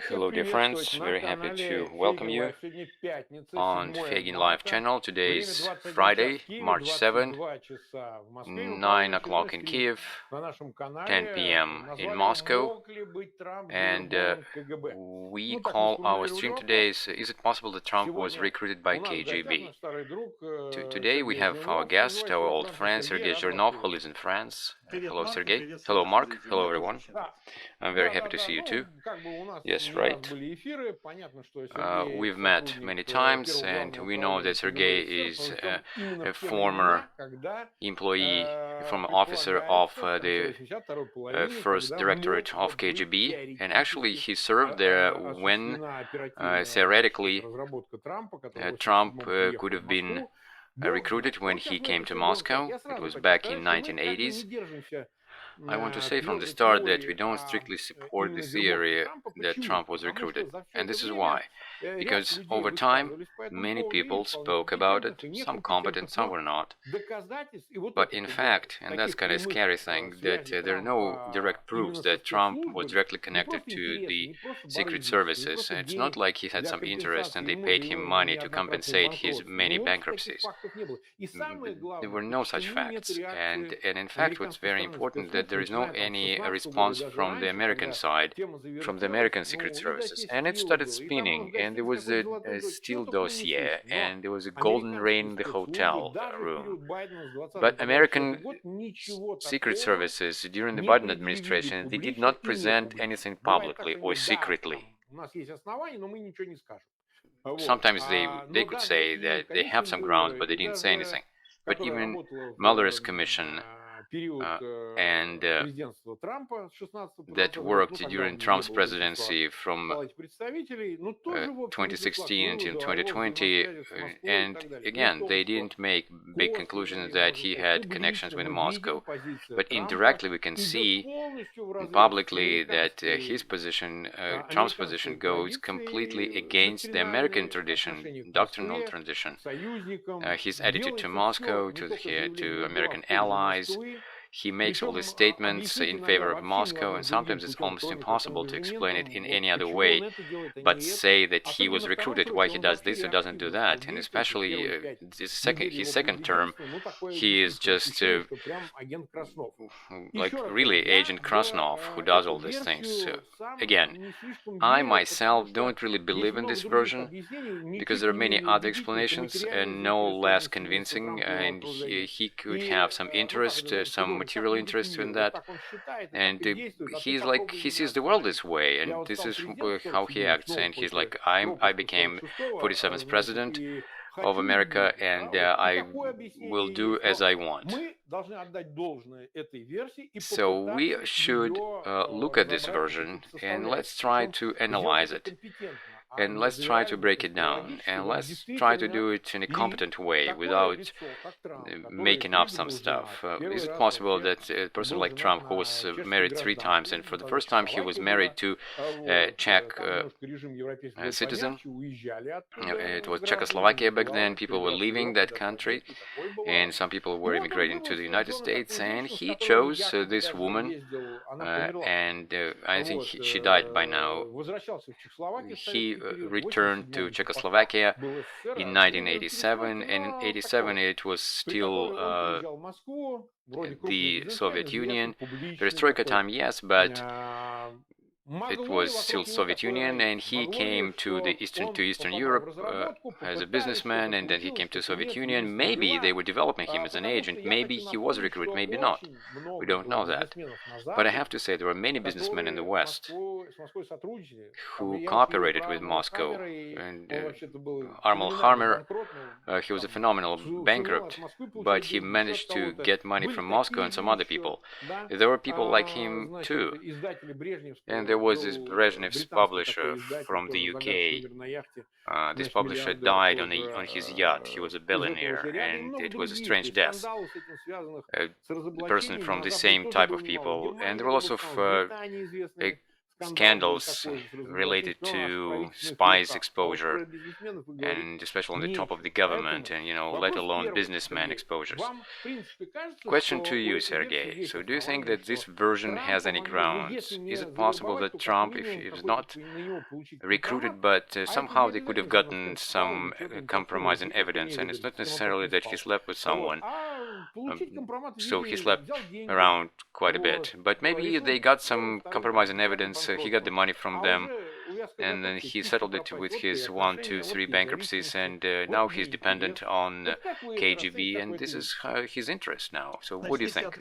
Hello, dear friends. Very happy to welcome you on Feygin Live channel. Today is Friday, March 7, 9 o'clock in Kiev, 10 p.m. in Moscow, and we call our stream today is it possible that Trump was recruited by KGB? Today we have our guest, our old friend, Sergey Zhirnov, who lives in France. Hello, Sergey. Hello, Mark. Hello, everyone. I'm very happy to see you too. Yes, right. We've met many times, and we know that Sergey is a former employee, a former officer of the first directorate of KGB, and actually he served there when theoretically Trump could have been recruited when he came to Moscow. It was back in 1980s. I want to say from the start that we don't strictly support the theory that Trump was recruited, and this is why. Because over time, many people spoke about it, some competent, some were not. But in fact, and that's kind of a scary thing, that there are no direct proofs that Trump was directly connected to the secret services. It's not like he had some interest and they paid him money to compensate his many bankruptcies. There were no such facts. And in fact, what's very important that there is no any response from the American side, from the American secret services. And it started spinning, and there was a Steele dossier, and there was a golden rain in the hotel room. But American secret services during the Biden administration, they did not present anything publicly or secretly. Sometimes they could say that they have some grounds, but they didn't say anything. But even Mueller's commission and that worked during Trump's presidency from 2016 until 2020, and again, they didn't make big conclusions that he had connections with Moscow, but indirectly we can see publicly that his position, Trump's position, goes completely against the American tradition, doctrinal tradition, his attitude to Moscow, to American allies. He makes all these statements in favor of Moscow, and sometimes it's almost impossible to explain it in any other way but say that he was recruited, why he does this or doesn't do that. And especially his second term, he is just like really Agent Krasnov who does all these things. Again, I myself don't really believe in this version because there are many other explanations and no less convincing, and he could have some interest, some material interest in that, and he's like, he sees the world this way, and this is how he acts, and he's like, I became 47th president of America, and I will do as I want. So we should look at this version and let's try to analyze it. And let's try to break it down, and let's try to do it in a competent way without making up some stuff. Is it possible that a person like Trump, who was married 3 times, and for the first time he was married to a Czech citizen, it was Czechoslovakia back then, people were leaving that country, and some people were immigrating to the United States, and he chose this woman, and I think she died by now. He returned to Czechoslovakia in 1987, and in 87 it was still the Soviet Union. Perestroika time, yes, but it was still Soviet Union, and he came to Eastern Europe as a businessman, and then he came to Soviet Union. Maybe they were developing him as an agent, maybe he was recruited, maybe not. We don't know that. But I have to say there were many businessmen in the West who cooperated with Moscow, and Arnold Harmer, he was a phenomenal bankrupt, but he managed to get money from Moscow and some other people. There were people like him too, and there was this Brezhnev's publisher from the UK. This publisher died on his yacht. He was a billionaire, and it was a strange death. A person from the same type of people, and there were lots of scandals related to spies exposure, and especially on the top of the government, and let alone businessman exposures. Question to you, Sergey. So do you think that this version has any grounds? Is it possible that Trump, if he was not recruited, but somehow they could have gotten some compromising evidence, and it's not necessarily that he slept with someone, so he slept around quite a bit, but maybe they got some compromising evidence, he got the money from them, and then he settled it with his 1, 2, 3 bankruptcies, and now he's dependent on KGB, and this is his interest now. So what do you think?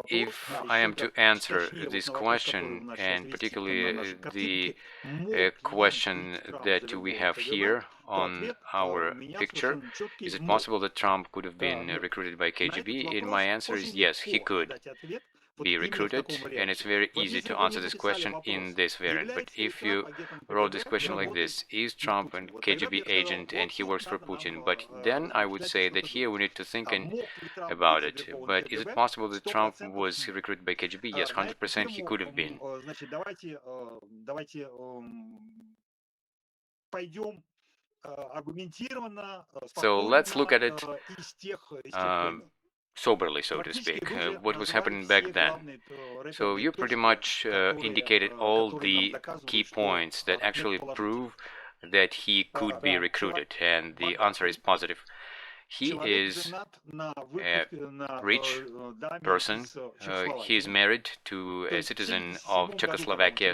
If I am to answer this question, and particularly the question that we have here on our picture, is it possible that Trump could have been recruited by KGB? And my answer is yes, he could be recruited, and it's very easy to answer this question in this variant. But if you wrote this question like this, is Trump a KGB agent and he works for Putin? But then I would say that here we need to think about it. But is it possible that Trump was recruited by KGB? Yes, 100% he could have been. So let's look at it soberly, so to speak, what was happening back then. So you pretty much indicated all the key points that actually prove that he could be recruited, and the answer is positive. He is a rich person. He is married to a citizen of Czechoslovakia,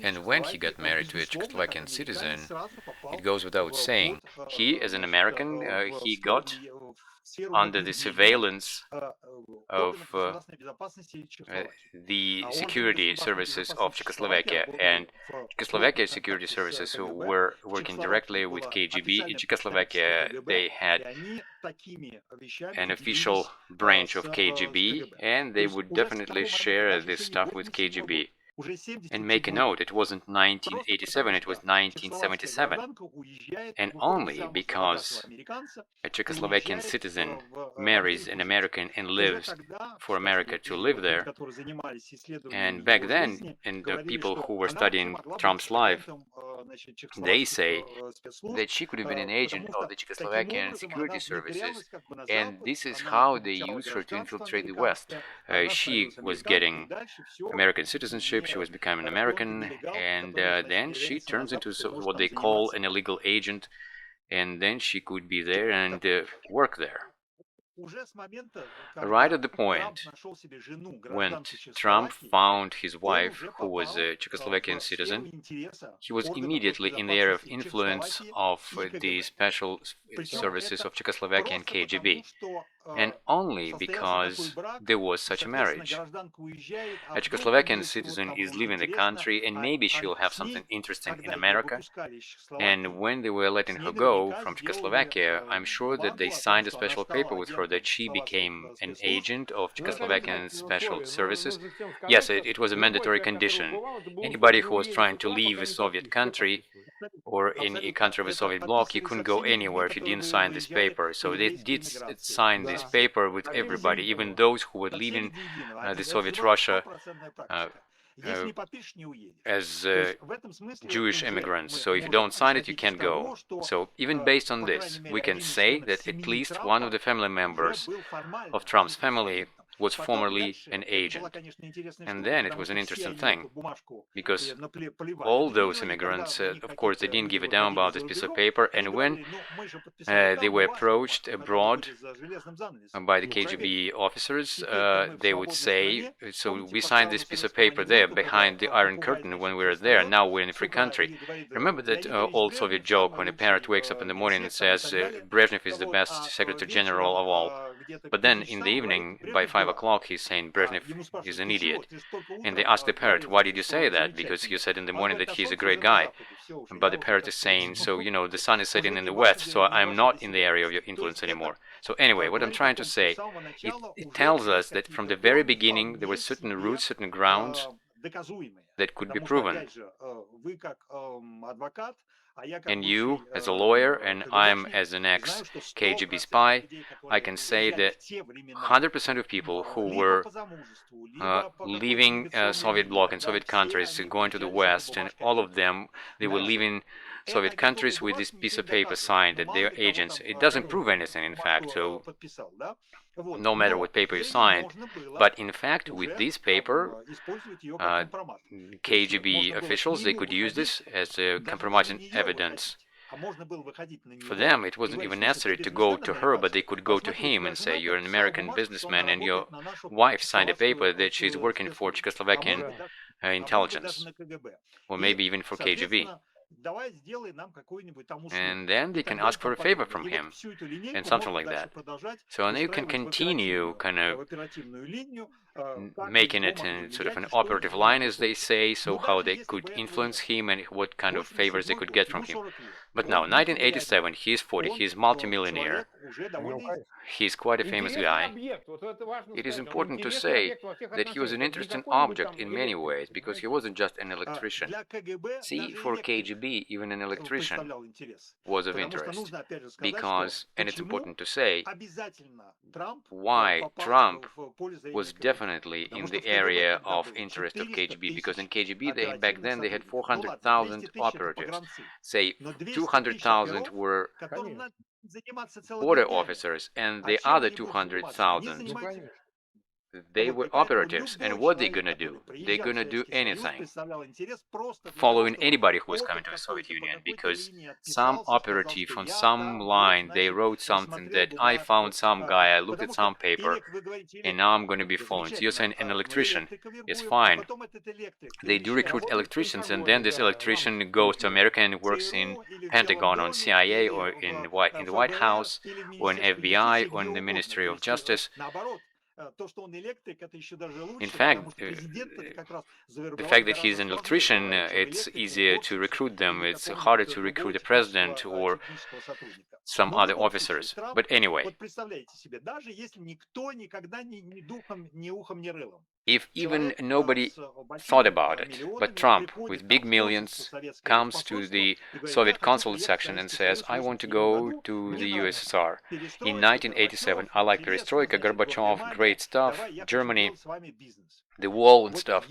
and when he got married to a Czechoslovakian citizen, it goes without saying, he, as an American, he got under the surveillance of the security services of Czechoslovakia, and Czechoslovakia security services were working directly with KGB. In Czechoslovakia, they had an official branch of KGB, and they would definitely share this stuff with KGB. And make a note, it wasn't 1987, it was 1977. And only because a Czechoslovakian citizen marries an American and lives for America to live there, and back then, and the people who were studying Trump's life, they say that she could have been an agent of the Czechoslovakian security services, and this is how they used her to infiltrate the West. She was getting American citizenship, she was becoming American, and then she turns into what they call an illegal agent, and then she could be there and work there. Right at the point when Trump found his wife, who was a Czechoslovakian citizen, he was immediately in the area of influence of the special services of Czechoslovakia and KGB, and only because there was such a marriage. A Czechoslovakian citizen is leaving the country, and maybe she'll have something interesting in America, and when they were letting her go from Czechoslovakia, I'm sure that they signed a special paper with her that she became an agent of Czechoslovakian special services. Yes, it was a mandatory condition. Anybody who was trying to leave a Soviet country or any country of the Soviet bloc, you couldn't go anywhere if you didn't sign this paper. So they did sign this paper with everybody, even those who were leaving the Soviet Russia as Jewish immigrants. So if you don't sign it, you can't go. So even based on this, we can say that at least one of the family members of Trump's family was formerly an agent. And then it was an interesting thing, because all those immigrants, of course, they didn't give a damn about this piece of paper, and when they were approached abroad by the KGB officers, they would say, so we signed this piece of paper there behind the Iron Curtain when we were there, now we're in a free country. Remember that old Soviet joke when a parrot wakes up in the morning and says Brezhnev is the best Secretary General of all, but then in the evening by 5 o'clock he's saying Brezhnev is an idiot. And they ask the parrot, why did you say that? Because you said in the morning that he's a great guy. But the parrot is saying, so the sun is setting in the west, so I'm not in the area of your influence anymore. So anyway, what I'm trying to say, it tells us that from the very beginning there were certain roots, certain grounds that could be proven. And you, as a lawyer, and I'm as an ex-KGB spy, I can say that 100% of people who were leaving Soviet bloc and Soviet countries, going to the West, and all of them, they were leaving Soviet countries with this piece of paper signed that they're agents. It doesn't prove anything, in fact, so no matter what paper you signed. But in fact, with this paper, KGB officials, they could use this as a compromising evidence. For them, it wasn't even necessary to go to her, but they could go to him and say, you're an American businessman and your wife signed a paper that she's working for Czechoslovakian intelligence, or maybe even for KGB. And then they can ask for a favor from him, and something like that. So now you can continue kind of making it in sort of an operative line, as they say, so how they could influence him and what kind of favors they could get from him. But now, 1987, he's 40, he's multimillionaire, he's quite a famous guy. It is important to say that he was an interesting object in many ways, because he wasn't just an electrician. See, for KGB, even an electrician was of interest, because, and it's important to say, why Trump was definitely in the area of interest of KGB, because in KGB, back then, they had 400,000 operatives. Say, 200,000 were border officers, and the other 200,000, they were operatives. And what they're gonna do? They're gonna do anything, following anybody who was coming to the Soviet Union, because some operative on some line, they wrote something that I found some guy, I looked at some paper, and now I'm gonna be following. So you're saying an electrician is fine. They do recruit electricians, and then this electrician goes to America and works in Pentagon, on CIA, or in the White House, or in FBI, or in the Ministry of Justice. In fact, the fact that he's an electrician, it's easier to recruit them. It's harder to recruit a president or some other officers. But anyway, if even nobody thought about it, but Trump, with big millions, comes to the Soviet consulate section and says, I want to go to the USSR. In 1987, I like perestroika, Gorbachev, great stuff, Germany, the wall and stuff,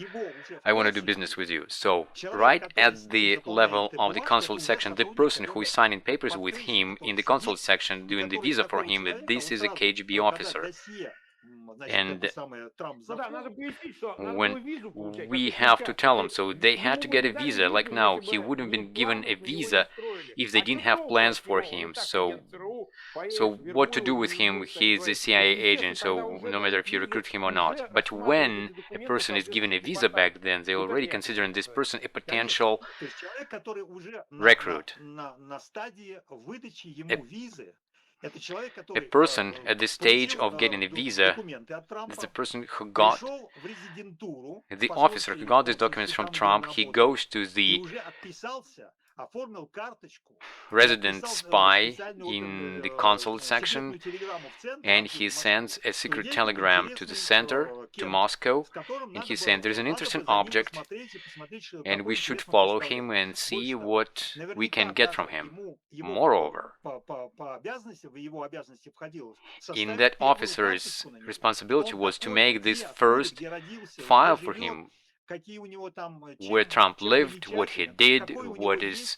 I want to do business with you. So, right at the level of the consulate section, the person who is signing papers with him in the consulate section, doing the visa for him, that this is a KGB officer. And when we have to tell them, so they had to get a visa, like now, he wouldn't have been given a visa if they didn't have plans for him. So what to do with him? He's a CIA agent, so no matter if you recruit him or not. But when a person is given a visa back then, they're already considering this person a potential recruit. A person at the stage of getting a visa is the person who got, the officer who got these documents from Trump. He goes to the resident spy in the consulate section, and he sends a secret telegram to the center, to Moscow, and he's saying there's an interesting object and we should follow him and see what we can get from him. Moreover, in that officer's responsibility was to make this first file for him, where Trump lived, what he did, what is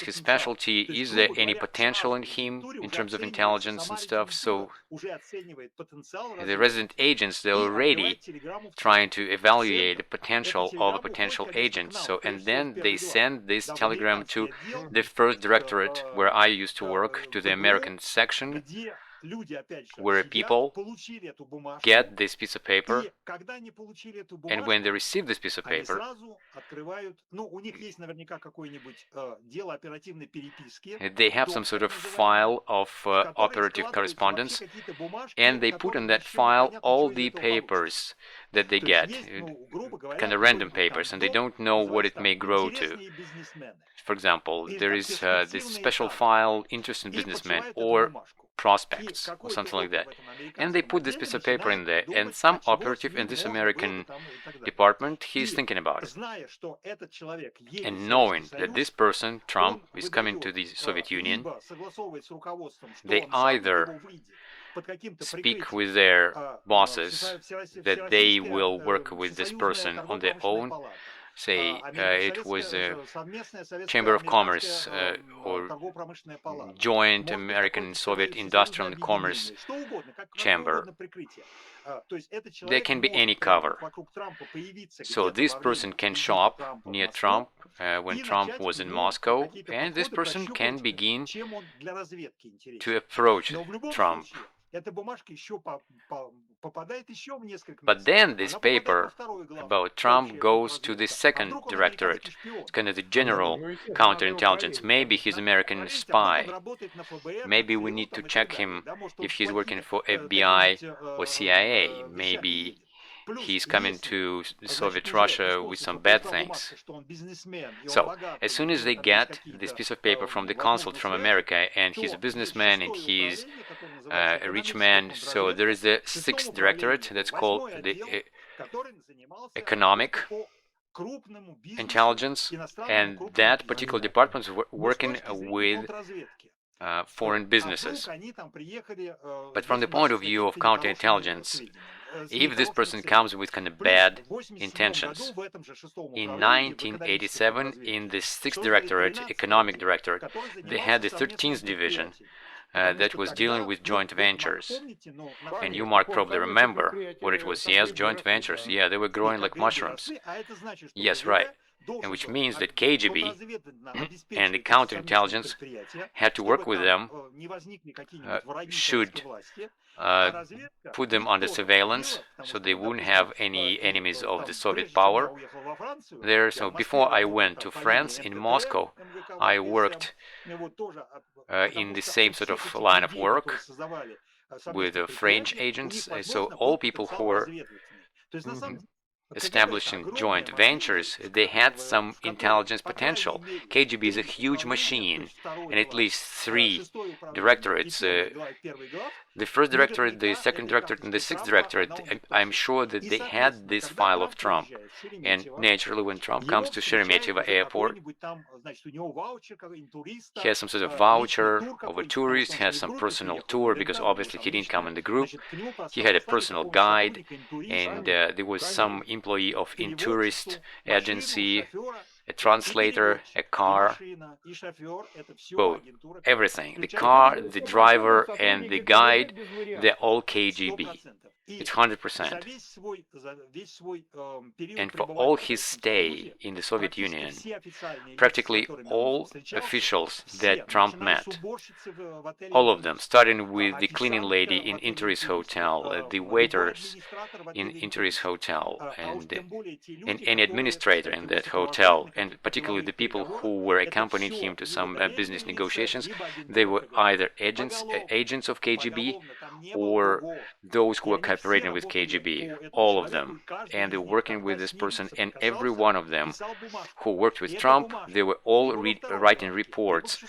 his specialty, is there any potential in him in terms of intelligence and stuff. So the resident agents, they're already trying to evaluate the potential of a potential agent. So, and then they send this telegram to the first directorate where I used to work, to the American section, where people get this piece of paper, and when they receive this piece of paper, they have some sort of file of operative correspondence, and they put in that file all the papers that they get, kind of random papers, and they don't know what it may grow to. For example, there is this special file, interest in businessmen, or prospects or something like that. And they put this piece of paper in there, and some operative in this American department, he's thinking about it. And knowing that this person, Trump, is coming to the Soviet Union, they either speak with their bosses that they will work with this person on their own. Say it was a Chamber of Commerce or Joint American-Soviet Industrial and Commerce Chamber. There can be any cover. So this person can show up near Trump when Trump was in Moscow, and this person can begin to approach Trump. But then this paper about Trump goes to the second directorate. It's kind of the general counterintelligence. Maybe he's an American spy. Maybe we need to check him if he's working for FBI or CIA. Maybe he's coming to Soviet Russia with some bad things. So, as soon as they get this piece of paper from the consul from America, and he's a businessman and he's a rich man, so there is the sixth directorate that's called the Economic Intelligence, and that particular department is working with foreign businesses. But from the point of view of counterintelligence, if this person comes with kind of bad intentions, in 1987, in the 6th Directorate, Economic Directorate, they had the 13th Division that was dealing with joint ventures. And you, Mark, probably remember what it was. Yes, joint ventures. Yeah, they were growing like mushrooms. Yes, right. And which means that KGB and the counterintelligence had to work with them, should put them under surveillance, so they wouldn't have any enemies of the Soviet power there. So before I went to France, in Moscow, I worked in the same sort of line of work with French agents. So all people who were establishing joint ventures, they had some intelligence potential. KGB is a huge machine, and at least 3 directorates, the 1st directorate, the 2nd directorate, and the 6th directorate, I'm sure that they had this file of Trump. And naturally, when Trump comes to Sheremetyevo airport, he has some sort of voucher of a tourist, has some personal tour, because obviously he didn't come in the group. He had a personal guide, and there was some employee of in-tourist agency, a translator, a car, both, everything. The car, the driver, and the guide, they're all KGB. It's 100%. And for all his stay in the Soviet Union, practically all officials that Trump met, all of them, starting with the cleaning lady in Interis Hotel, the waiters in Interis Hotel, and any administrator in that hotel, and particularly the people who were accompanying him to some business negotiations, they were either agents of KGB or those who were cooperating with KGB, all of them. And they were working with this person, and every one of them who worked with Trump, they were all writing reports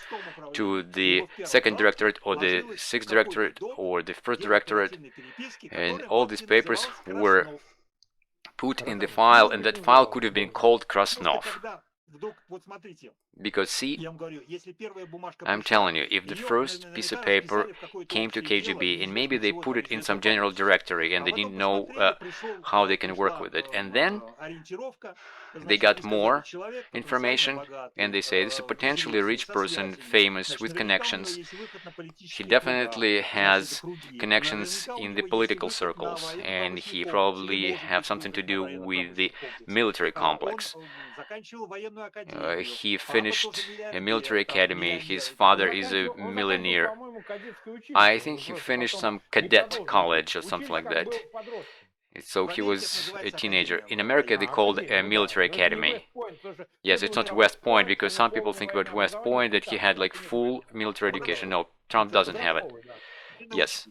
to the 2nd Directorate or the 6th Directorate or the 1st Directorate, and all these papers were put in the file, and that file could have been called Krasnov. Because see, I'm telling you, if the first piece of paper came to KGB and maybe they put it in some general directory and they didn't know how they can work with it, and then they got more information and they say this is a potentially rich person, famous, with connections. He definitely has connections in the political circles, and he probably have something to do with the military complex. He finished a military academy. His father is a millionaire. I think he finished some cadet college or something like that. So he was a teenager. In America, they call it a military academy. Yes, it's not West Point, because some people think about West Point that he had like full military education. No, Trump doesn't have it. Yes.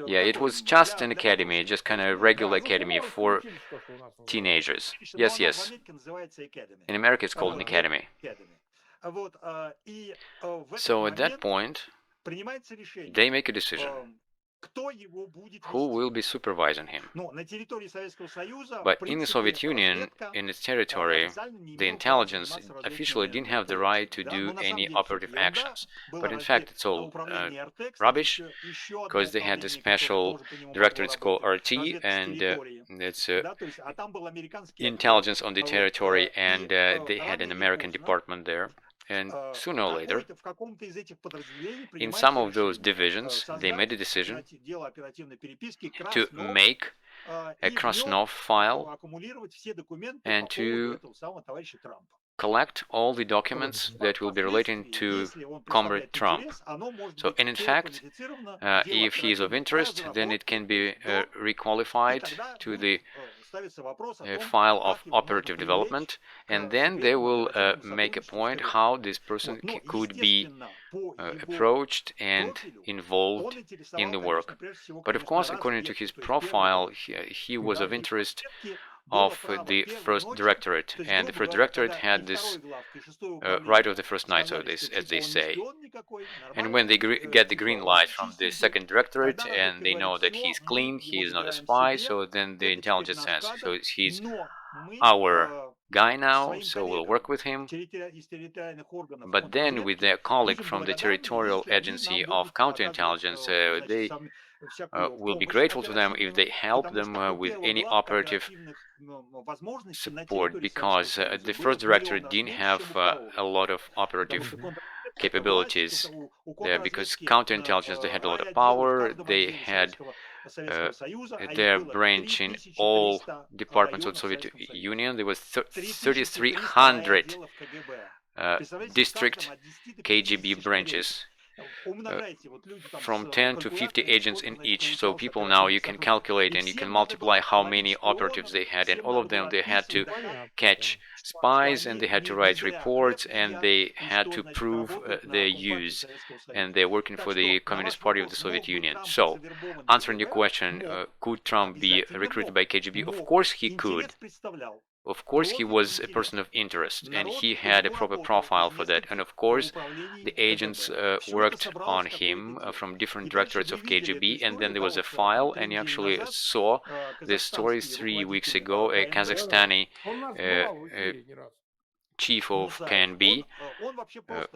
Yeah, it was just an academy, just kind of regular academy for teenagers. Yes, yes. In America, it's called an academy. So at that point, they make a decision who will be supervising him. But in the Soviet Union, in its territory, the intelligence officially didn't have the right to do any operative actions. But in fact, it's all rubbish, because they had a special directorate called RT, and it's intelligence on the territory, and they had an American department there. And sooner or later, in some of those divisions, they made a decision to make a Krasnov file and to collect all the documents that will be relating to Comrade Trump. So, and in fact, if he is of interest, then it can be requalified to the file of operative development, and then they will make a point how this person could be approached and involved in the work. But of course, according to his profile, he was of interest of the first directorate, and the first directorate had this right of the first night, so this, as they say. And when they get the green light from the second directorate and they know that he's clean, he is not a spy, so then the intelligence says, so he's our guy now, so we'll work with him. But then with their colleague from the territorial agency of counterintelligence, they will be grateful to them if they help them with any operative support, because the first directorate didn't have a lot of operative capabilities there, because counterintelligence, they had a lot of power, they had their branch in all departments of the Soviet Union. There was 3,300 district KGB branches, from 10 to 50 agents in each. So people now, you can calculate and you can multiply how many operatives they had, and all of them, they had to catch spies, and they had to write reports, and they had to prove their use, and they're working for the Communist Party of the Soviet Union. So, answering your question, could Trump be recruited by KGB? Of course he could. Of course he was a person of interest, and he had a proper profile for that. And of course the agents worked on him from different directorates of KGB, and then there was a file, and you actually saw this story 3 weeks ago. A Kazakhstani chief of KNB,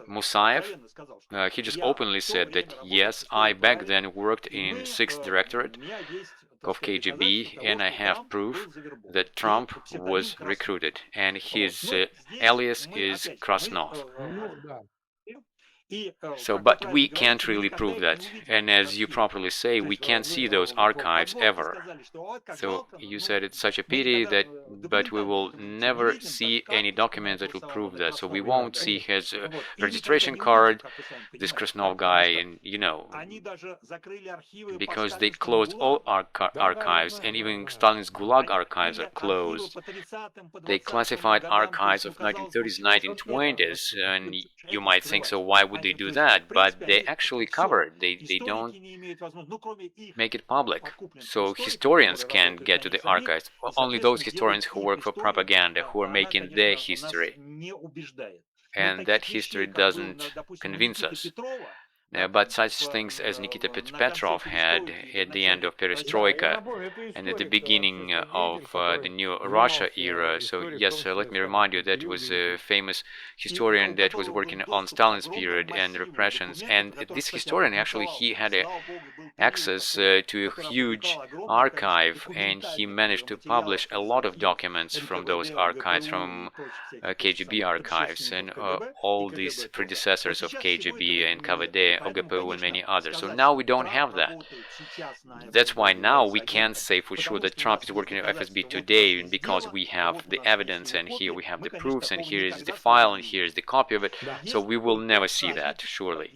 Musayev, he just openly said that, yes, I back then worked in 6th Directorate of KGB, and I have proof that Trump was recruited, and his alias is Krasnov. So, but we can't really prove that, and as you properly say, we can't see those archives ever. So you said it's such a pity that, but we will never see any documents that will prove that. So we won't see his registration card, this Krasnov guy, and you know, because they closed all archives, and even Stalin's Gulag archives are closed. They classified archives of 1930s, 1920s, and you might think, so why would they do that? But they actually cover it. They don't make it public. So historians can't get to the archives. Only those historians who work for propaganda, who are making their history. And that history doesn't convince us. But such things as Nikita Petrov had at the end of Perestroika and at the beginning of the new Russia era. So yes, let me remind you that was a famous historian that was working on Stalin's period and repressions. And this historian, actually, he had access to a huge archive, and he managed to publish a lot of documents from those archives, from KGB archives, and all these predecessors of KGB and KVD, OGPU, and many others. So now we don't have that. That's why now we can't say for sure that Trump is working at FSB today, because we have the evidence, and here we have the proofs, and here is the file, and here is the copy of it. So we will never see that, surely.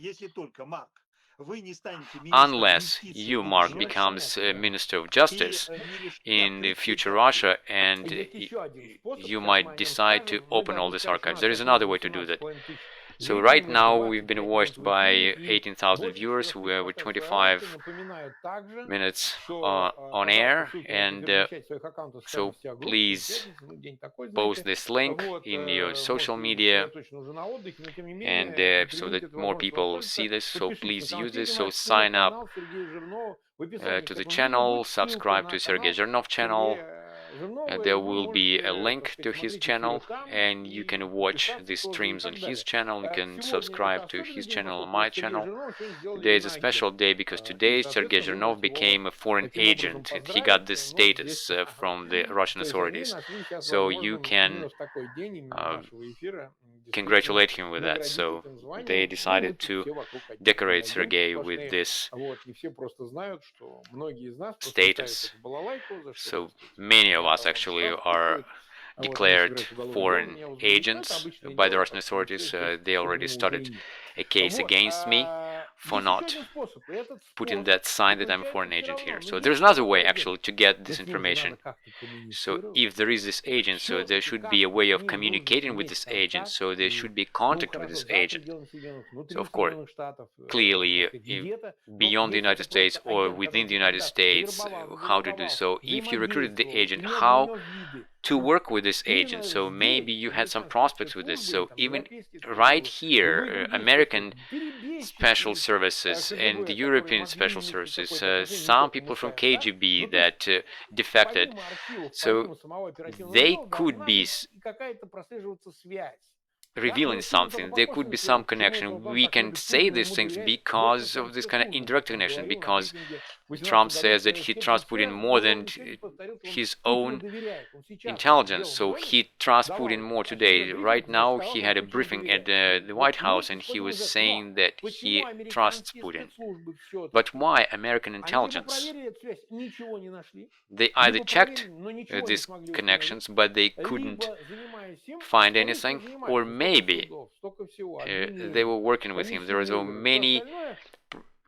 Unless you, Mark, becomes Minister of Justice in the future Russia, and you might decide to open all these archives. There is another way to do that. So right now we've been watched by 18,000 viewers. We're with 25 minutes on air, and so please post this link in your social media, and so that more people see this. So please use this. So sign up to the channel, subscribe to Sergey Zhirnov channel. There will be a link to his channel, and you can watch the streams on his channel. You can subscribe to his channel and my channel. Today is a special day because today Sergey Zhirnov became a foreign agent. He got this status from the Russian authorities. So you can congratulate him with that. So they decided to decorate Sergey with this status. So many of us actually are declared foreign agents by the Russian authorities. They already started a case against me for not putting that sign that I'm a foreign agent here. So there's another way actually to get this information. So if there is this agent, so there should be a way of communicating with this agent, so there should be contact with this agent. So of course, clearly, beyond the United States or within the United States, how to do so. If you recruited the agent, how to work with this agent? So maybe you had some prospects with this. So even right here, American special services and the European special services, some people from KGB that defected, so they could be revealing something. There could be some connection. We can say these things because of this kind of indirect connection, because Trump says that he trusts Putin more than his own intelligence. So he trusts Putin more today. Right now he had a briefing at the White House and he was saying that he trusts Putin. But why American intelligence? They either checked these connections, but they couldn't find anything, or maybe they were working with him. There were so many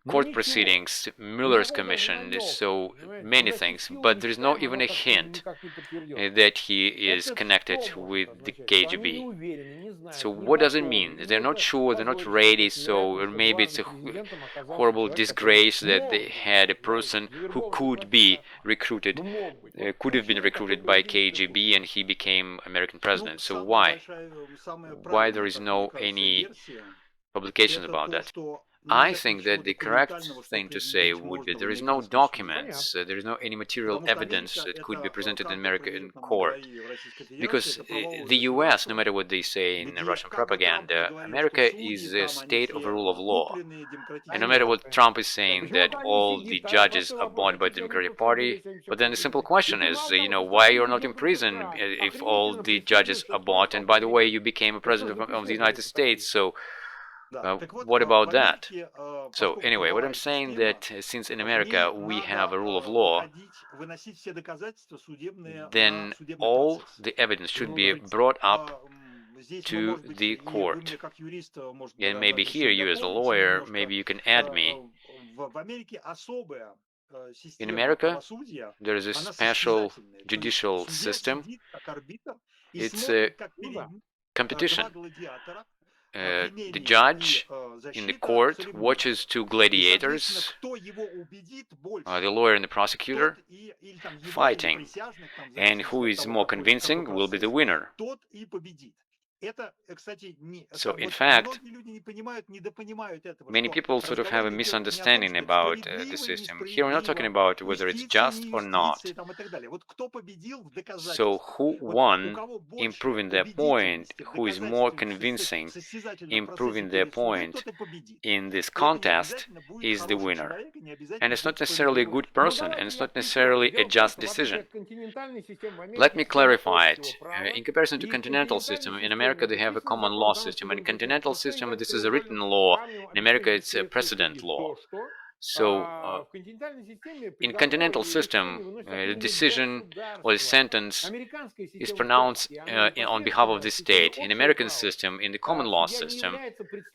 court proceedings, Mueller's commission, so many things, but there is not even a hint that he is connected with the KGB. So what does it mean? They're not sure, they're not ready, so maybe it's a horrible disgrace that they had a person who could be recruited, could have been recruited by KGB, and he became American president. So why? Why there is no any publications about that? I think that the correct thing to say would be there is no documents, there is no any material evidence that could be presented in American court. Because the US, no matter what they say in Russian propaganda, America is a state of a rule of law. And no matter what Trump is saying that all the judges are bought by the Democratic Party, but then the simple question is, why you're not in prison if all the judges are bought? And by the way, you became a president of the United States, so what about that? So anyway, what I'm saying that since in America we have a rule of law, then all the evidence should be brought up to the court. And maybe here, you as a lawyer, maybe you can add me. In America, there is a special judicial system. It's a competition. The judge in the court watches two gladiators, the lawyer and the prosecutor, fighting, and who is more convincing will be the winner. So, in fact, many people sort of have a misunderstanding about the system. Here we're not talking about whether it's just or not. So, who won in proving their point, who is more convincing in proving their point in this contest is the winner. And it's not necessarily a good person, and it's not necessarily a just decision. Let me clarify it. In comparison to continental system, in America they have a common law system. In continental system, this is a written law. In America, it's a precedent law. So, in continental system, the decision or the sentence is pronounced on behalf of the state. In American system, in the common law system,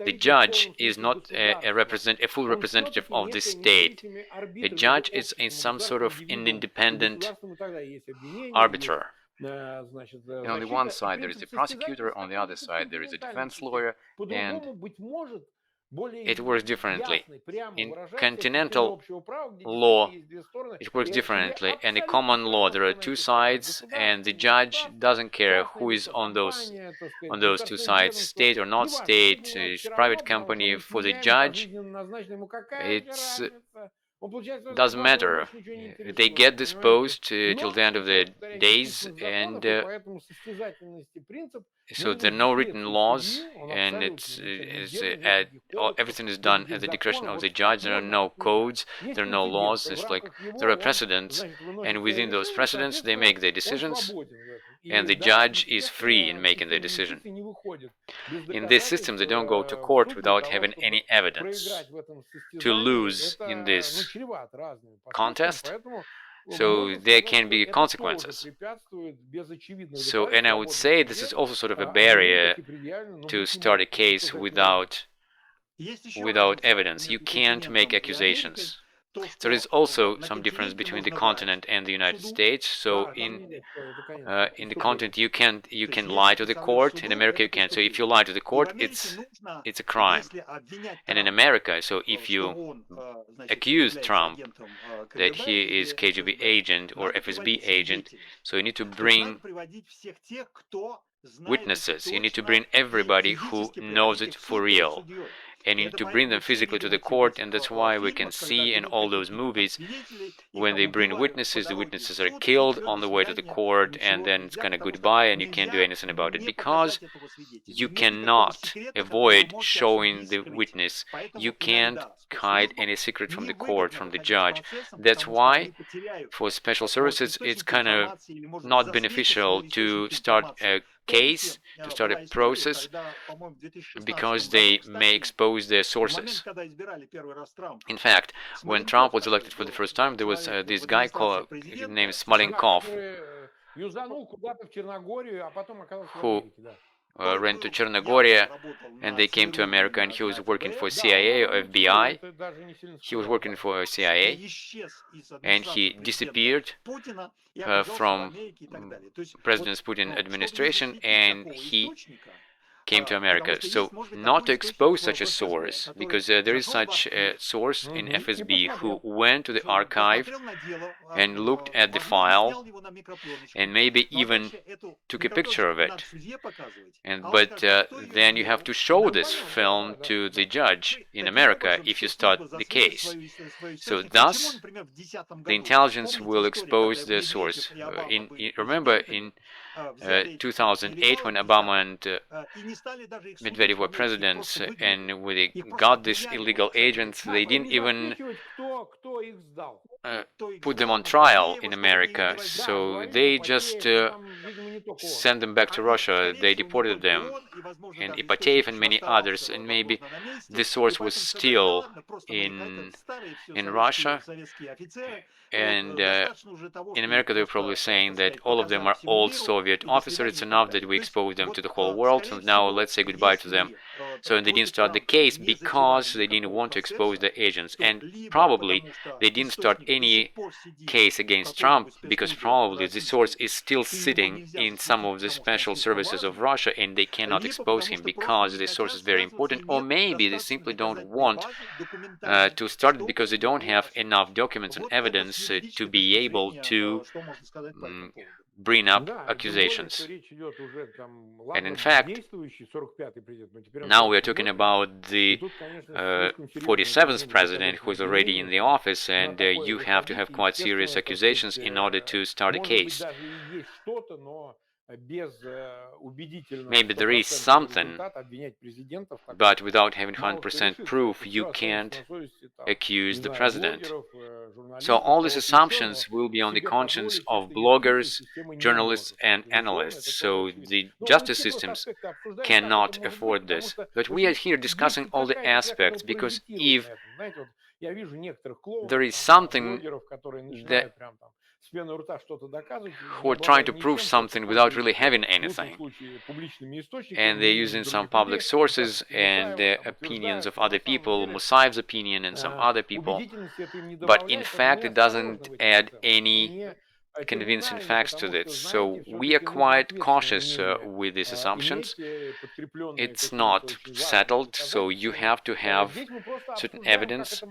the judge is not a full representative of the state. The judge is in some sort of an independent arbiter. And on the one side there is the prosecutor, on the other side there is a defense lawyer, and it works differently. In continental law, it works differently. And in common law, there are two sides, and the judge doesn't care who is on those two sides, state or not state, private company. For the judge, it doesn't matter. They get disposed till the end of the days, and so there are no written laws, and everything is done at the discretion of the judge. There are no codes, there are no laws. It's like there are precedents, and within those precedents they make their decisions, and the judge is free in making their decision. In this system, they don't go to court without having any evidence to lose in this contest. So there can be consequences. So, and I would say this is also sort of a barrier to start a case without evidence. You can't make accusations. There is also some difference between the continent and the United States. So in the continent you can lie to the court. In America you can't. So if you lie to the court, it's a crime. And in America, so if you accuse Trump that he is KGB agent or FSB agent, so you need to bring witnesses. You need to bring everybody who knows it for real. And you need to bring them physically to the court, and that's why we can see in all those movies when they bring witnesses, the witnesses are killed on the way to the court, and then it's kind of goodbye, and you can't do anything about it, because you cannot avoid showing the witness. You can't hide any secret from the court, from the judge. That's why for special services it's kind of not beneficial to start a case, to start a process, because they may expose their sources. In fact, when Trump was elected for the first time, there was this guy called, his name is Smolenkov, who ran to Chernogoria, and they came to America, and he was working for CIA or FBI. He was working for CIA, and he disappeared from President Putin administration, and he came to America. So not to expose such a source, because there is such a source in FSB who went to the archive and looked at the file and maybe even took a picture of it. But then you have to show this film to the judge in America if you start the case. So thus the intelligence will expose the source. Remember in 2008 when Obama and Medvedev were presidents, and when they got these illegal agents, they didn't even put them on trial in America. So they just sent them back to Russia. They deported them, and Ipateyev and many others, and maybe the source was still in Russia. And in America, they're probably saying that all of them are old Soviet officers. It's enough that we expose them to the whole world, and now let's say goodbye to them. So they didn't start the case because they didn't want to expose the agents. And probably they didn't start any case against Trump because probably the source is still sitting in some of the special services of Russia, and they cannot expose him because the source is very important. Or maybe they simply don't want to start it because they don't have enough documents and evidence to be able to bring up accusations. And in fact, now we are talking about the 47th president who is already in the office, and you have to have quite serious accusations in order to start a case. Maybe there is something, but without having 100% proof, you can't accuse the president. So all these assumptions will be on the conscience of bloggers, journalists, and analysts. So the justice systems cannot afford this. But we are here discussing all the aspects, because if there is something that who are trying to prove something without really having anything, and they're using some public sources and the opinions of other people, Musayev's opinion and some other people, but in fact it doesn't add any convincing facts to this. So we are quite cautious with these assumptions. It's not settled, so you have to have certain evidence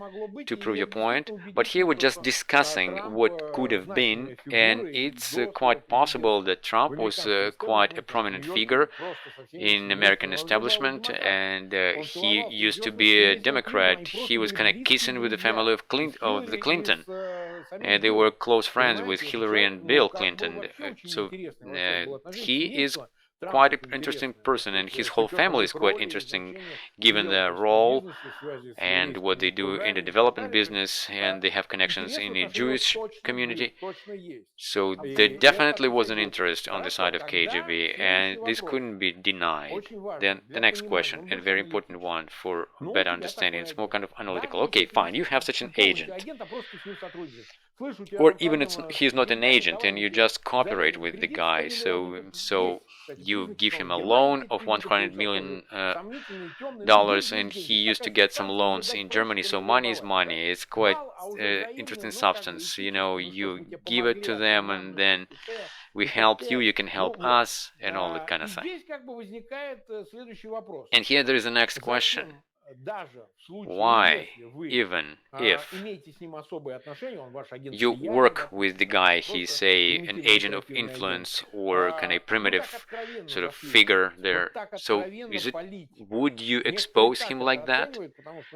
to prove your point. But here we're just discussing what could have been, and it's quite possible that Trump was quite a prominent figure in American establishment, and he used to be a Democrat. He was kind of kissing with the family of the Clinton. They were close friends with Hillary and Bill Clinton. So he is quite an interesting person, and his whole family is quite interesting given their role and what they do in the development business, and they have connections in the Jewish community. So there definitely was an interest on the side of KGB, and this couldn't be denied. Then the next question, and a very important one for better understanding, it's more kind of analytical. Okay, fine, you have such an agent. Or even he's not an agent and you just cooperate with the guy, so you give him a loan of $100 million and he used to get some loans in Germany, so money is money. It's quite interesting substance, you give it to them and then we help you, you can help us, and all that kind of thing. And here there is the next question. Why, even if you work with the guy, he's say an agent of influence or kind of primitive sort of figure there, so would you expose him like that?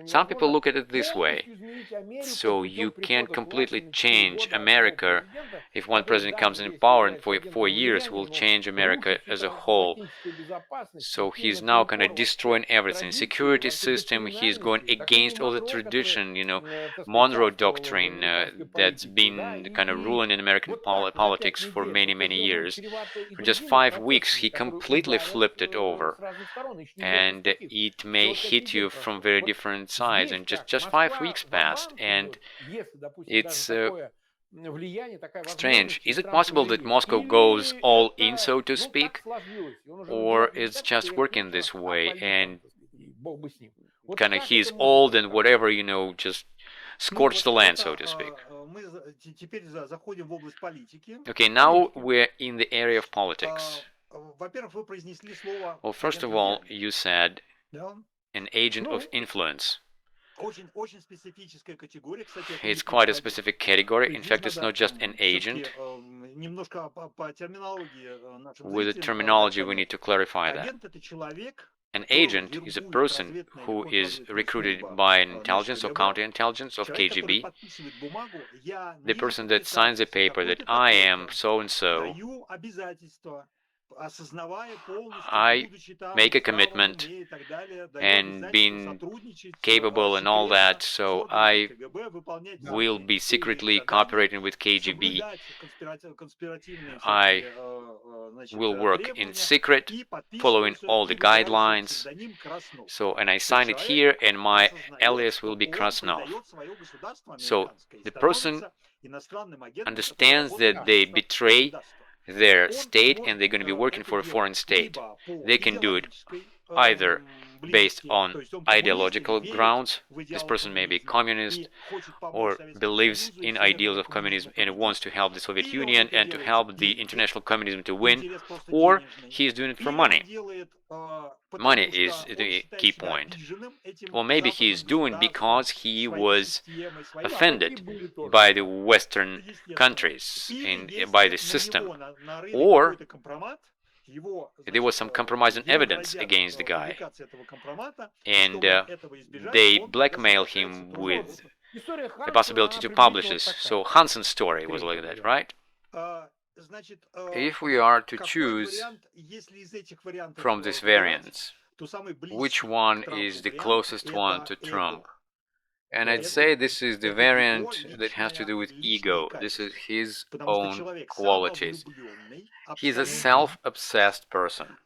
Some people look at it this way. So you can't completely change America. If one president comes in power and for 4 years will change America as a whole. So he's now kind of destroying everything. Security system, he's going against all the tradition, Monroe Doctrine that's been kind of ruling in American politics for many, many years. For just 5 weeks, he completely flipped it over. And it may hit you from very different sides. And just 5 weeks passed, and it's strange. Is it possible that Moscow goes all in, so to speak, or it's just working this way and kind of he's old and whatever, just scorch the land, so to speak? Okay, now we're in the area of politics. Well, first of all, you said an agent of influence. It's quite a specific category. In fact, it's not just an agent. With the terminology, we need to clarify that. An agent is a person who is recruited by an intelligence or counterintelligence of KGB. The person that signs a paper that I am so-and-so, I make a commitment and being capable and all that, so I will be secretly cooperating with KGB. I will work in secret, following all the guidelines. So, and I sign it here, and my alias will be Krasnov. So the person understands that they betray their state and they're going to be working for a foreign state. They can do it either based on ideological grounds. This person may be communist or believes in ideals of communism and wants to help the Soviet Union and to help the international communism to win, or he is doing it for money. Money is the key point. Or maybe he is doing because he was offended by the Western countries and by the system, or there was some compromising evidence against the guy, and they blackmail him with the possibility to publish this. So Hansen's story was like that, right? If we are to choose from these variants, which one is the closest one to Trump? And I'd say this is the variant that has to do with ego. This is his own qualities. He's a self-obsessed person.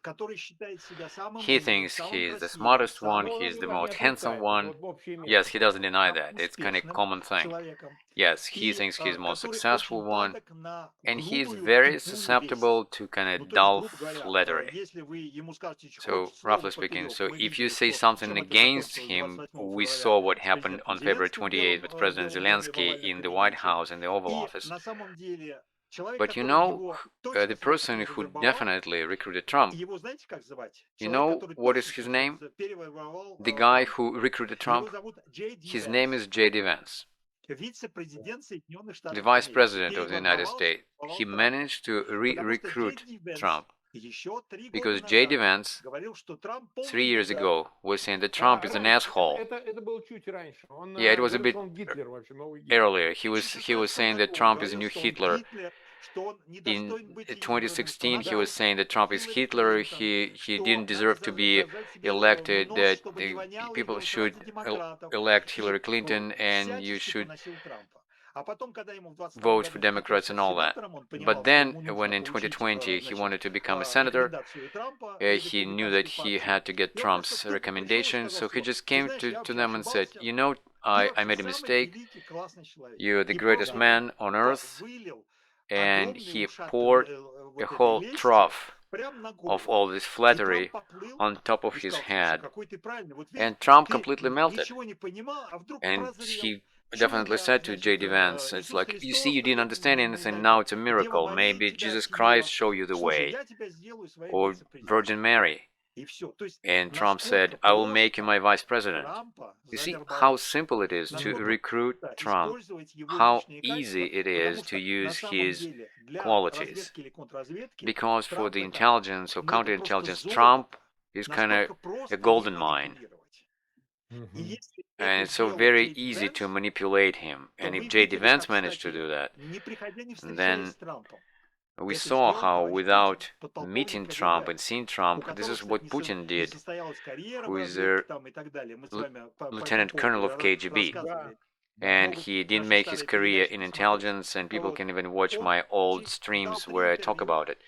He thinks he's the smartest one, he's the most handsome one. Yes, he doesn't deny that. It's kind of a common thing. Yes, he thinks he's the most successful one, and he's very susceptible to kind of dull flattery. So, roughly speaking, so if you say something against him, we saw what happened on February 28th with President Zelensky in the White House in the Oval Office. But you know, the person who definitely recruited Trump, you know what is his name? The guy who recruited Trump, his name is J.D. Vance, the Vice President of the United States. He managed to recruit Trump because J.D. Vance 3 years ago was saying that Trump is an asshole. Yeah, it was a bit earlier. He was saying that Trump is a new Hitler. In 2016, he was saying that Trump is Hitler. He didn't deserve to be elected. That the people should elect Hillary Clinton, and you should vote for Democrats and all that. But then, when in 2020 he wanted to become a senator, he knew that he had to get Trump's recommendation, so he just came to them and said, you know, I made a mistake. You're the greatest man on earth. And he poured a whole trough of all this flattery on top of his head. And Trump completely melted. And he definitely said to J.D. Vance, it's like, you see, you didn't understand anything, now it's a miracle. Maybe Jesus Christ show you the way, or Virgin Mary. And Trump said, I will make you my vice president. You see how simple it is to recruit Trump, how easy it is to use his qualities. Because for the intelligence or counterintelligence, Trump is kind of a golden mine. And it's so very easy to manipulate him. And if J.D. Vance managed to do that, then we saw how without meeting Trump and seeing Trump, this is what Putin did, who is a lieutenant colonel of KGB. And he didn't make his career in intelligence, and people can even watch my old streams where I talk about it.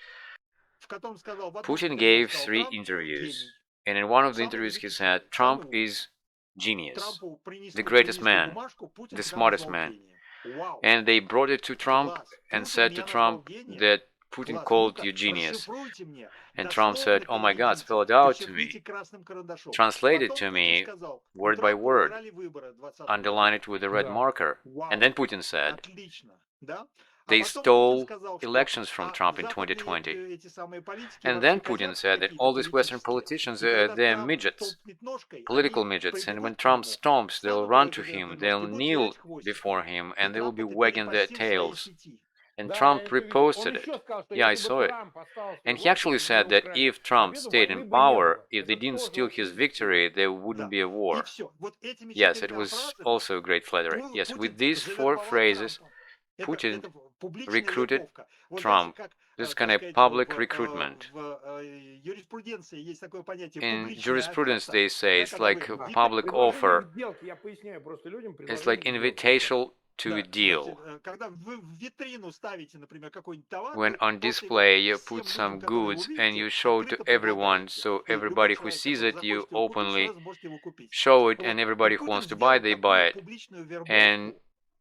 Putin gave 3 interviews, and in one of the interviews he said, Trump is genius, the greatest man, the smartest man. And they brought it to Trump and said to Trump that Putin called you genius. And Trump said, oh my God, spell it out to me. Translate it to me word by word. Underline it with a red marker. And then Putin said, they stole elections from Trump in 2020. And then Putin said that all these Western politicians, they're midgets, political midgets, and when Trump stomps, they'll run to him, they'll kneel before him, and they will be wagging their tails. And Trump reposted it. Yeah, I saw it. And he actually said that if Trump stayed in power, if they didn't steal his victory, there wouldn't be a war. Yes, it was also great flattery. Yes, with these 4 phrases, Putin recruited Trump. This is kind of public recruitment. In jurisprudence, they say it's like a public offer. It's like invitation to a deal. When on display you put some goods and you show to everyone, so everybody who sees it, you openly show it, and everybody who wants to buy, they buy it. And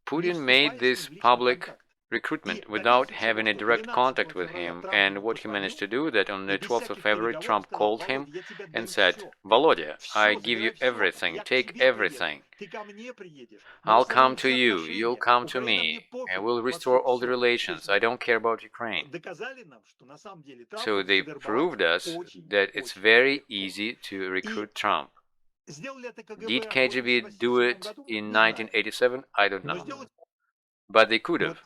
Putin made this public recruitment without having a direct contact with him, and what he managed to do, that on the 12th of February Trump called him and said, Volodya, I give you everything, take everything. I'll come to you, you'll come to me, and we'll restore all the relations. I don't care about Ukraine. So they proved us that it's very easy to recruit Trump. Did KGB do it in 1987? I don't know. But they could have.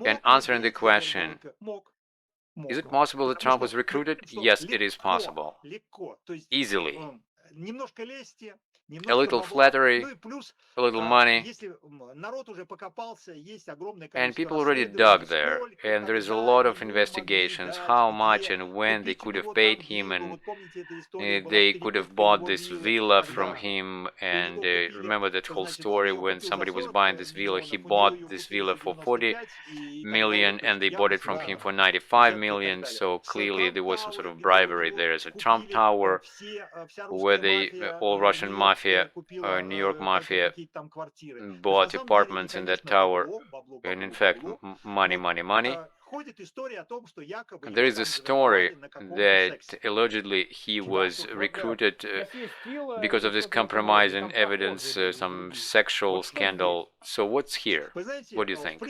And answering the question, is it possible that Trump was recruited? Yes, it is possible. Easily. A little flattery, a little money, and people already dug there, and there is a lot of investigations how much and when they could have paid him, and they could have bought this villa from him. And remember that whole story when somebody was buying this villa, he bought this villa for 40 million and they bought it from him for 95 million, so clearly there was some sort of bribery. There is a Trump Tower where they all Russian mafia, New York mafia, bought apartments in that tower, and in fact money. There is a story that allegedly he was recruited because of this compromising evidence, some sexual scandal. So what's here? What do you think?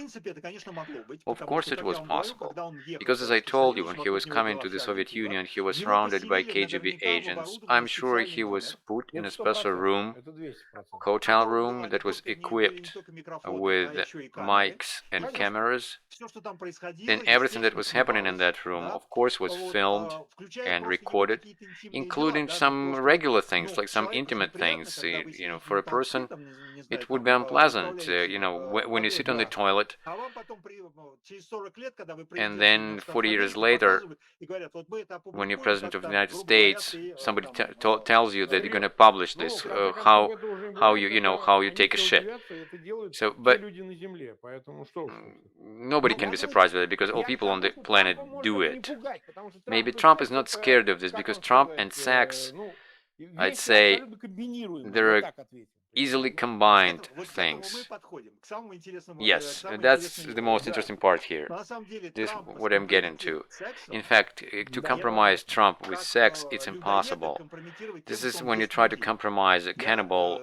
Of course it was possible. Because as I told you, when he was coming to the Soviet Union, he was surrounded by KGB agents. I'm sure he was put in a special room, hotel room that was equipped with mics and cameras. And everything that was happening in that room, of course, was filmed and recorded, including some regular things, like some intimate things. You know, for a person, it would be unpleasant. You know, when you sit on the toilet, and then 40 years later, when you're president of the United States, somebody tells you that you're going to publish this, how you take a shit. So, but nobody can be surprised with it because all people on the planet do it. Maybe Trump is not scared of this because Trump and sex, I'd say, they're easily combined things. Yes, that's the most interesting part here. This is what I'm getting to. In fact, to compromise Trump with sex, it's impossible. This is when you try to compromise a cannibal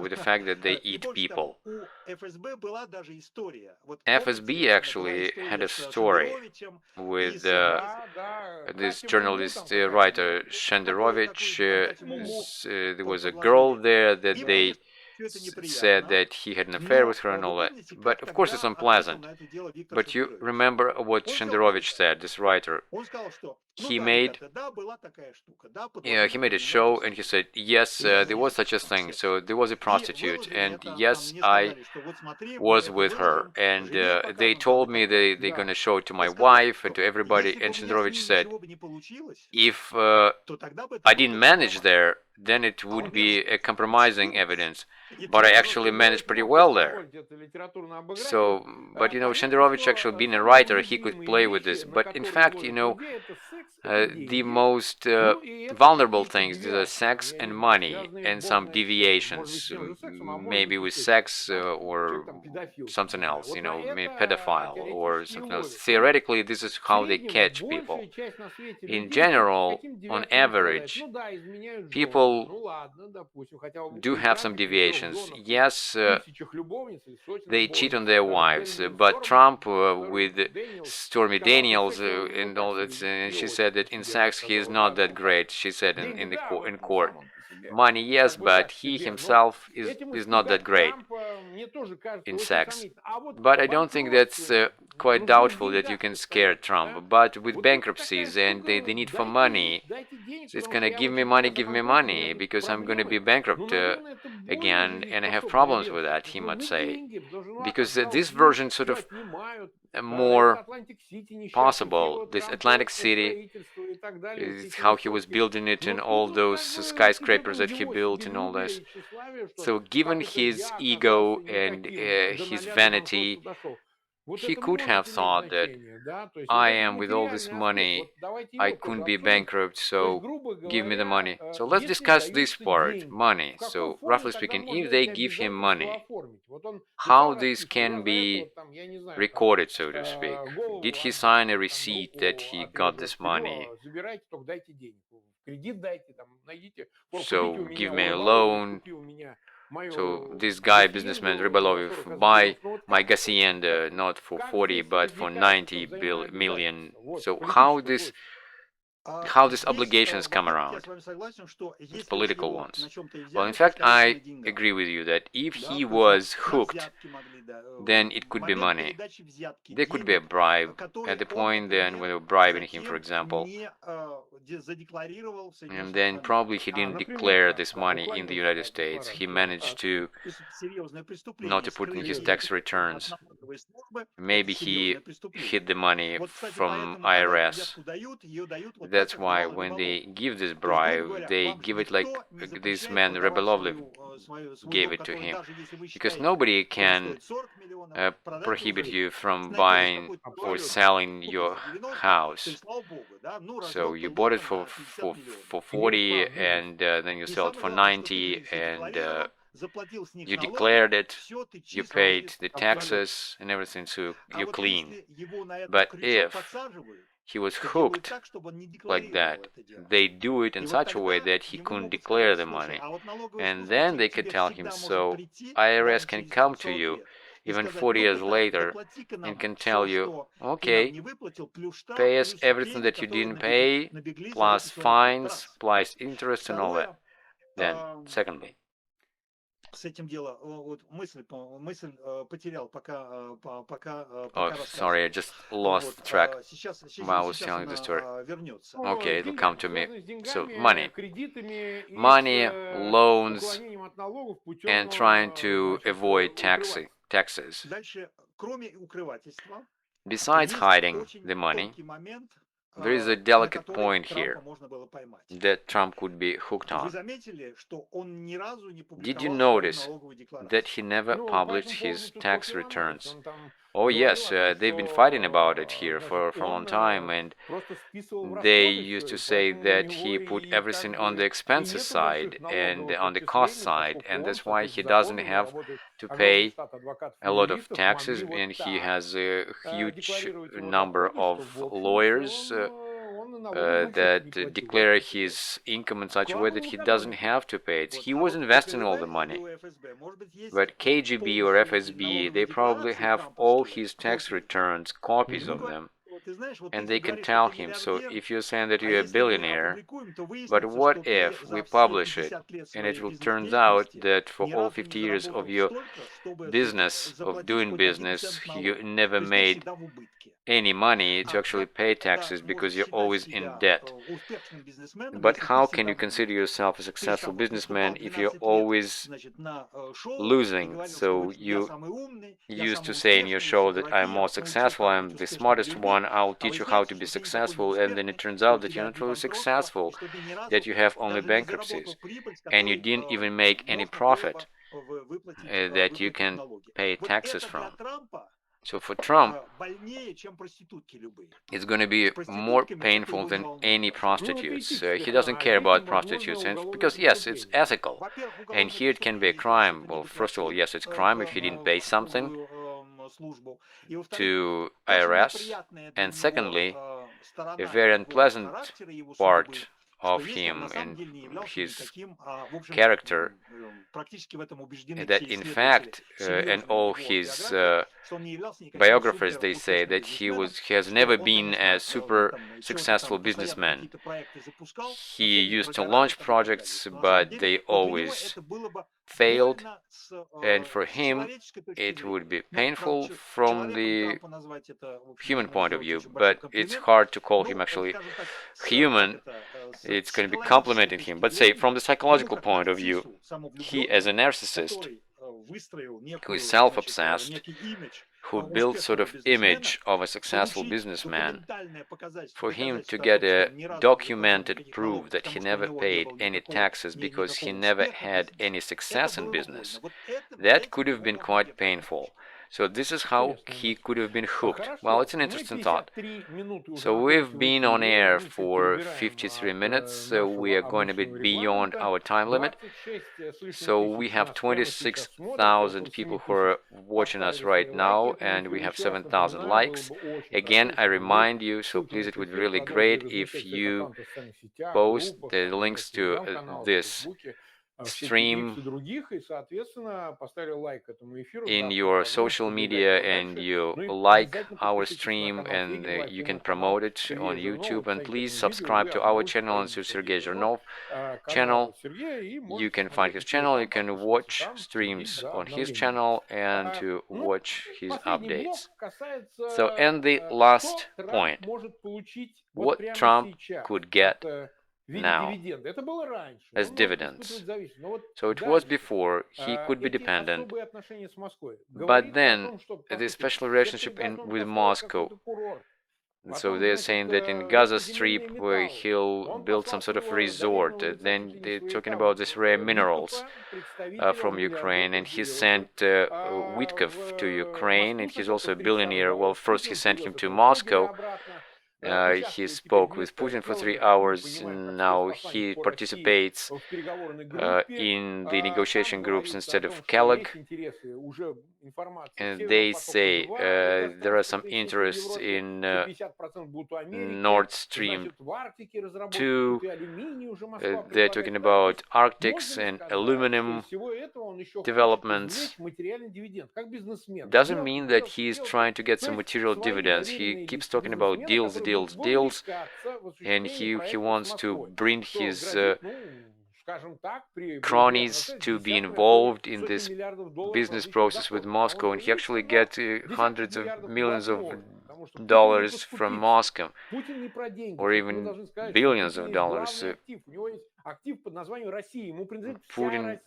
with the fact that they eat people. FSB actually had a story with this journalist writer Shenderovich. There was a girl there that they said that he had an affair with her and all that. But of course it's unpleasant. But you remember what Shenderovich said, this writer. He made a show and he said, yes, there was such a thing. So there was a prostitute and yes, I was with her. And they told me they're going to show it to my wife and to everybody. And Shenderovich said, if I didn't manage there, then it would be a compromising evidence. But I actually managed pretty well there. So, but you know, Shenderovich actually being a writer, he could play with this. But in fact, you know, the most vulnerable things are sex and money and some deviations, maybe with sex or something else, you know, maybe pedophile or something else. Theoretically, this is how they catch people. In general, on average, people do have some deviations. Yes, they cheat on their wives, but Trump with Stormy Daniels and all that, she said that in sex he is not that great. She said in court, money yes, but he himself is not that great in sex. But I don't think that's quite doubtful that you can scare Trump. But with bankruptcies and the need for money, it's gonna give me money because I'm gonna be bankrupt again, and I have problems with that, he might say, because this version sort of more possible. This Atlantic City is how he was building it and all those skyscrapers that he built and all this. So given his ego and his vanity, he could have thought that I am with all this money, I couldn't be bankrupt, so give me the money. So let's discuss this part, money. So roughly speaking, if they give him money, how this can be recorded, so to speak? Did he sign a receipt that he got this money? So give me a loan. So this guy, businessman Rybolov, buy my hacienda not for 40 but for 90 million. So how these obligations come around? It's political ones. Well, in fact, I agree with you that if he was hooked, then it could be money. There could be a bribe at the point then when they were bribing him, for example. And then probably he didn't declare this money in the United States. He managed to not to put in his tax returns. Maybe he hid the money from IRS. That's why when they give this bribe, they give it like this man Rybolov gave it to him. Because nobody can prohibit you from buying or selling your house. So you bought it for 40 and then you sell it for 90 and You declared it, you paid the taxes and everything, so you're clean. But if he was hooked like that, they do it in such a way that he couldn't declare the money. And then they could tell him, so IRS can come to you even 40 years later and can tell you, okay, pay us everything that you didn't pay, plus fines, plus interest and all that. Then, secondly, oh, sorry, I just lost track while I was telling the story. Okay, it'll come to me. So, money, loans, and trying to avoid taxes. Besides hiding the money, there is a delicate point here that Trump could be hooked on. Did you notice that he never published his tax returns? Oh yes, they've been fighting about it here for a long time, and they used to say that he put everything on the expenses side and on the cost side, and that's why he doesn't have to pay a lot of taxes, and he has a huge number of lawyers that declare his income in such a way that he doesn't have to pay it. He was investing all the money. But KGB or FSB, they probably have all his tax returns, copies of them, and they can tell him, so if you're saying that you're a billionaire, but what if we publish it and it will turn out that for all 50 years of your business, of doing business, you never made any money to actually pay taxes because you're always in debt. But how can you consider yourself a successful businessman if you're always losing? So you used to say in your show that I'm more successful, I'm the smartest one, I'll teach you how to be successful, and then it turns out that you're not really successful, that you have only bankruptcies, and you didn't even make any profit that you can pay taxes from. So for Trump, it's going to be more painful than any prostitutes. He doesn't care about prostitutes, and because yes, it's ethical, and here it can be a crime. Well, first of all, yes, it's crime if he didn't pay something to IRS, and secondly, a very unpleasant part of him and his character, that in fact, and all his biographers, they say that he has never been a super successful businessman. He used to launch projects, but they always failed, and for him it would be painful from the human point of view, but it's hard to call him actually human. It's going to be complimenting him, but say from the psychological point of view, he as a narcissist who is self-obsessed, who built sort of image of a successful businessman, for him to get a documented proof that he never paid any taxes because he never had any success in business, that could have been quite painful. So this is how he could have been hooked. Well, it's an interesting thought. So we've been on air for 53 minutes, so we are going a bit beyond our time limit. So we have 26,000 people who are watching us right now, and we have 7,000 likes. Again, I remind you, so please, it would be really great if you post the links to this stream in your social media, and you like our stream, and you can promote it on YouTube, and please subscribe to our channel and to Sergey Zhirnov channel. You can find his channel, you can watch streams on his channel and to watch his updates. So, and the last point, what Trump could get now as dividends. So it was before, he could be dependent, but then the special relationship with Moscow. And so they're saying that in Gaza Strip where he'll build some sort of resort. Then they're talking about these rare minerals from Ukraine, and he sent Witkov to Ukraine, and he's also a billionaire. Well, first he sent him to Moscow, He spoke with Putin for 3 hours. Now he participates in the negotiation groups instead of Kellogg. And they say there are some interests in Nord Stream 2. They're talking about Arctics and aluminum developments. Doesn't mean that he is trying to get some material dividends. He keeps talking about deals, deals, deals, and he wants to bring his cronies to be involved in this business process with Moscow, and he actually gets hundreds of millions of dollars from Moscow, or even billions of dollars. Putin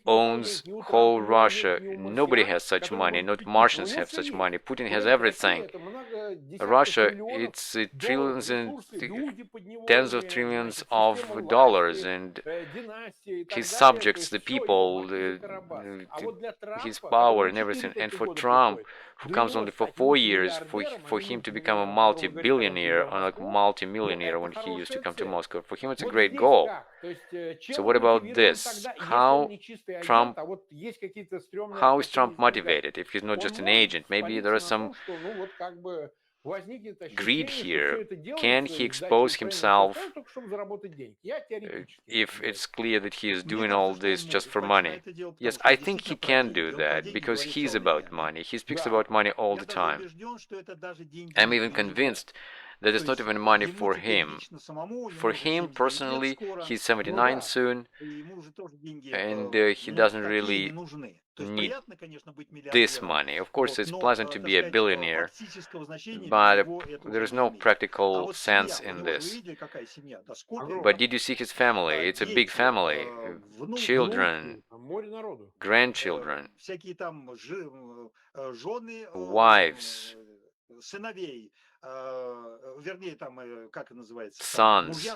owns whole Russia. Nobody has such money. Not Martians have such money. Putin has everything. Russia, it's trillions and tens of trillions of dollars, and his subjects, the people, his power and everything. And for Trump, who comes only for 4 years, for him to become a multi-billionaire or like multi-millionaire when he used to come to Moscow, for him it's a great goal. So what about this? How is Trump motivated if he's not just an agent? Maybe there is some greed here. Can he expose himself if it's clear that he is doing all this just for money? Yes, I think he can do that because he's about money. He speaks about money all the time. I'm even convinced that it's not even money for him. For him personally, he's 79 soon, and he doesn't really need this money. Of course, it's pleasant to be a billionaire, but there is no practical sense in this. But did you see his family? It's a big family. Children, grandchildren, wives, sons,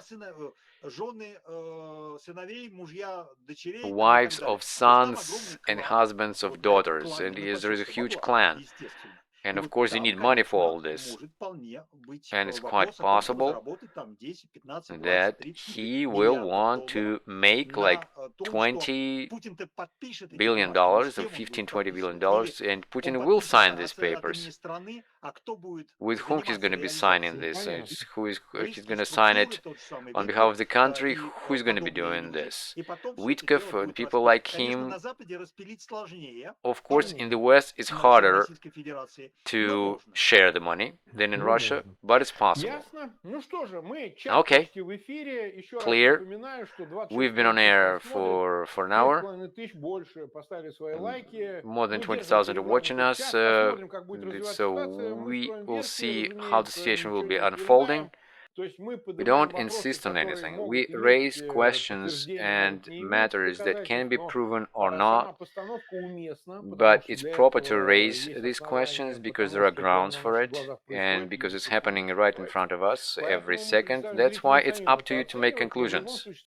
wives of sons and husbands of daughters, and there is a huge clan. And of course, you need money for all this. And it's quite possible that he will want to make like $20 billion or 15-20 billion dollars, and Putin will sign these papers. With whom he's going to be signing this? He's going to sign it on behalf of the country? Who is going to be doing this? Witkoff and people like him. Of course, in the West, it's harder to share the money than in Russia, but it's possible. Okay, clear. We've been on air for an hour. More than 20,000 are watching us, so we will see how the situation will be unfolding. We don't insist on anything. We raise questions and matters that can be proven or not, but it's proper to raise these questions because there are grounds for it and because it's happening right in front of us every second. That's why it's up to you to make conclusions.